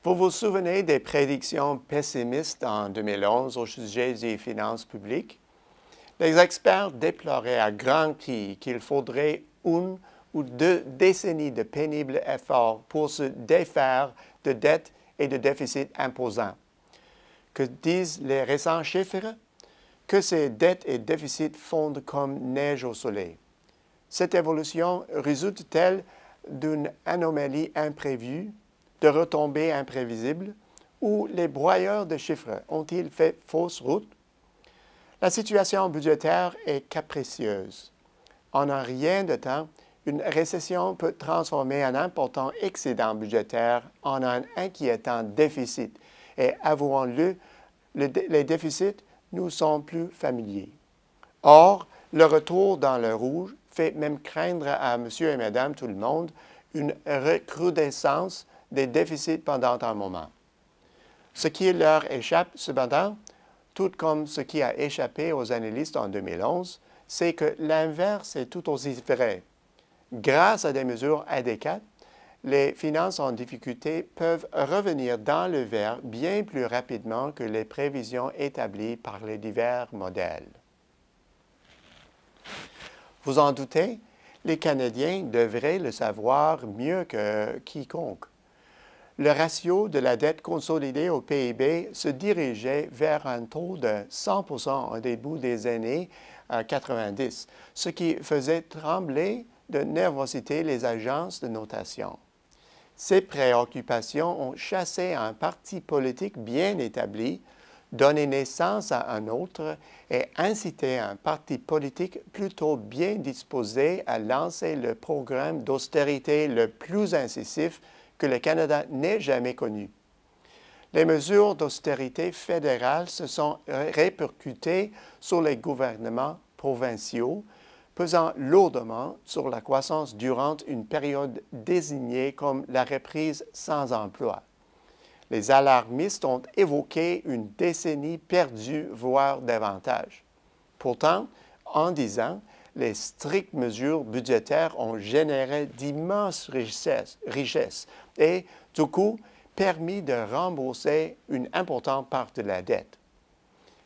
Vous vous souvenez des prédictions pessimistes en 2011 au sujet des finances publiques? Les experts déploraient à grands cris qu'il faudrait une ou 2 décennies de pénibles efforts pour se défaire de dettes et de déficits imposants. Que disent les récents chiffres? Que ces dettes et déficits fondent comme neige au soleil. Cette évolution résulte-t-elle d'une anomalie imprévue, de retombées imprévisibles, ou les broyeurs de chiffres ont-ils fait fausse route? La situation budgétaire est capricieuse. En un rien de temps, une récession peut transformer un important excédent budgétaire en un inquiétant déficit. Et avouons-le, les déficits nous sont plus familiers. Or, le retour dans le rouge fait même craindre à monsieur et madame tout le monde une recrudescence des déficits pendant un moment. Ce qui leur échappe cependant, tout comme ce qui a échappé aux analystes en 2011, c'est que l'inverse est tout aussi vrai. Grâce à des mesures adéquates, les finances en difficulté peuvent revenir dans le vert bien plus rapidement que les prévisions établies par les divers modèles. Vous en doutez, les Canadiens devraient le savoir mieux que quiconque. Le ratio de la dette consolidée au PIB se dirigeait vers un taux de 100% au début des années 90, ce qui faisait trembler de nervosité les agences de notation. Ces préoccupations ont chassé un parti politique bien établi, donné naissance à un autre et incité un parti politique plutôt bien disposé à lancer le programme d'austérité le plus incisif que le Canada n'ait jamais connu. Les mesures d'austérité fédérale se sont répercutées sur les gouvernements provinciaux, pesant lourdement sur la croissance durant une période désignée comme la reprise sans emploi. Les alarmistes ont évoqué une décennie perdue, voire davantage. Pourtant, en 10 ans, les strictes mesures budgétaires ont généré d'immenses richesses et, du coup, permis de rembourser une importante part de la dette.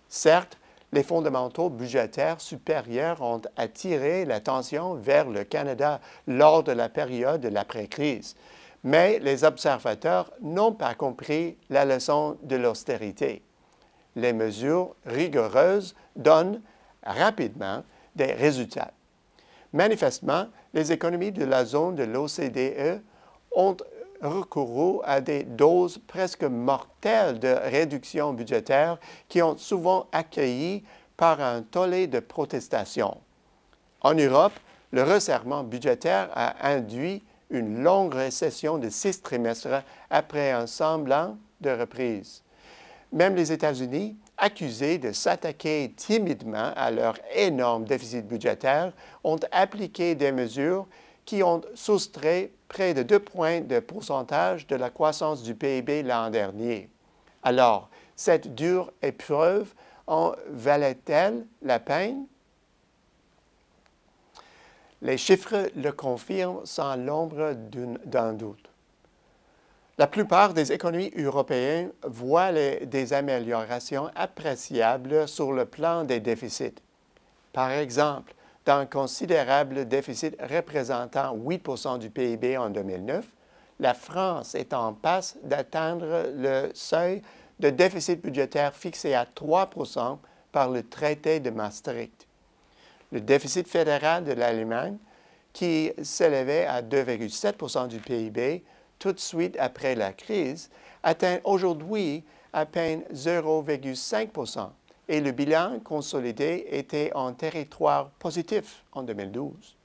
Certes, les fondamentaux budgétaires supérieurs ont attiré l'attention vers le Canada lors de la période de l'après-crise, mais les observateurs n'ont pas compris la leçon de l'austérité. Les mesures rigoureuses donnent rapidement des résultats. Manifestement, les économies de la zone de l'OCDE ont recouru à des doses presque mortelles de réduction budgétaire qui ont souvent accueilli par un tollé de protestations. En Europe, le resserrement budgétaire a induit une longue récession de 6 trimestres après un semblant de reprise. Même les États-Unis, accusés de s'attaquer timidement à leur énorme déficit budgétaire, ont appliqué des mesures qui ont soustrait près de 2 points de pourcentage de la croissance du PIB l'an dernier. Alors, cette dure épreuve en valait-elle la peine? Les chiffres le confirment sans l'ombre d'un doute. La plupart des économies européennes voient des améliorations appréciables sur le plan des déficits. Par exemple, d'un considérable déficit représentant 8% du PIB en 2009, la France est en passe d'atteindre le seuil de déficit budgétaire fixé à 3% par le traité de Maastricht. Le déficit fédéral de l'Allemagne, qui s'élevait à 2,7% du PIB tout de suite après la crise, atteint aujourd'hui à peine 0,5%. Et le bilan consolidé était en territoire positif en 2012.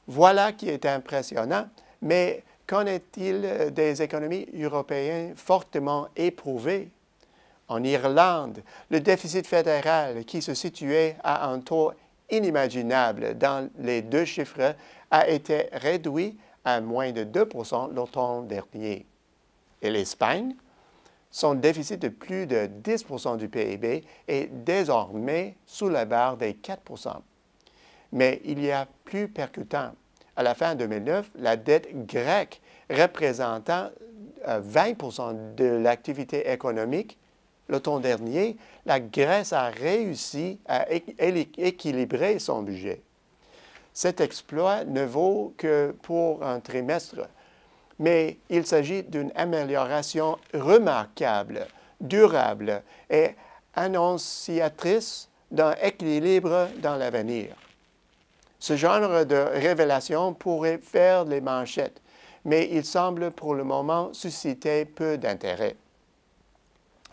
Voilà qui est impressionnant, mais qu'en est-il des économies européennes fortement éprouvées? En Irlande, le déficit fédéral, qui se situait à un taux inimaginable dans les 2 chiffres, a été réduit à moins de 2% l'automne dernier. Et l'Espagne? Son déficit de plus de 10% du PIB est désormais sous la barre des 4%. Mais il y a plus percutant. À la fin 2009, la dette grecque représentant 20% de l'activité économique, l'automne dernier, la Grèce a réussi à équilibrer son budget. Cet exploit ne vaut que pour un trimestre, mais il s'agit d'une amélioration remarquable, durable et annonciatrice d'un équilibre dans l'avenir. Ce genre de révélation pourrait faire les manchettes, mais il semble pour le moment susciter peu d'intérêt.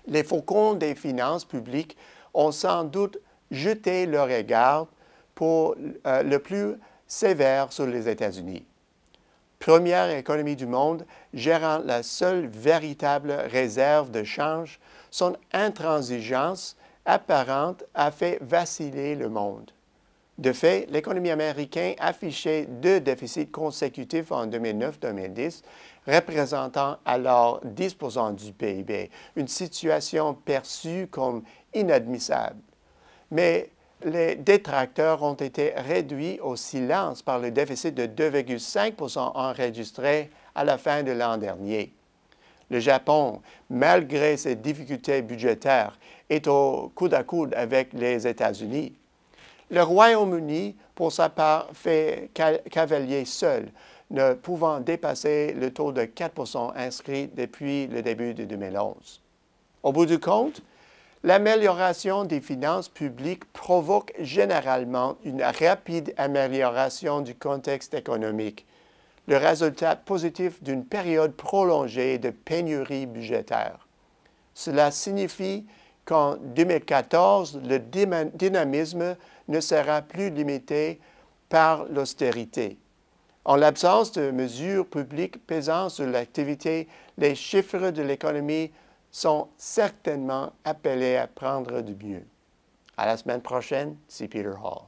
Les faucons des finances publiques ont sans doute jeté leur regard pour le plus sévère sur les États-Unis. Première économie du monde, gérant la seule véritable réserve de change, son intransigeance apparente a fait vaciller le monde. De fait, l'économie américaine affichait 2 déficits consécutifs en 2009-2010, représentant alors 10% du PIB, une situation perçue comme inadmissible. Mais les détracteurs ont été réduits au silence par le déficit de 2,5% enregistré à la fin de l'an dernier. Le Japon, malgré ses difficultés budgétaires, est au coude à coude avec les États-Unis. Le Royaume-Uni, pour sa part, fait cavalier seul, ne pouvant dépasser le taux de 4% inscrit depuis le début de 2011. Au bout du compte, l'amélioration des finances publiques provoque généralement une rapide amélioration du contexte économique, le résultat positif d'une période prolongée de pénurie budgétaire. Cela signifie qu'en 2014, le dynamisme ne sera plus limité par l'austérité. En l'absence de mesures publiques pesant sur l'activité, les chiffres de l'économie sont certainement appelés à prendre du mieux. À la semaine prochaine, c'est Peter Hall.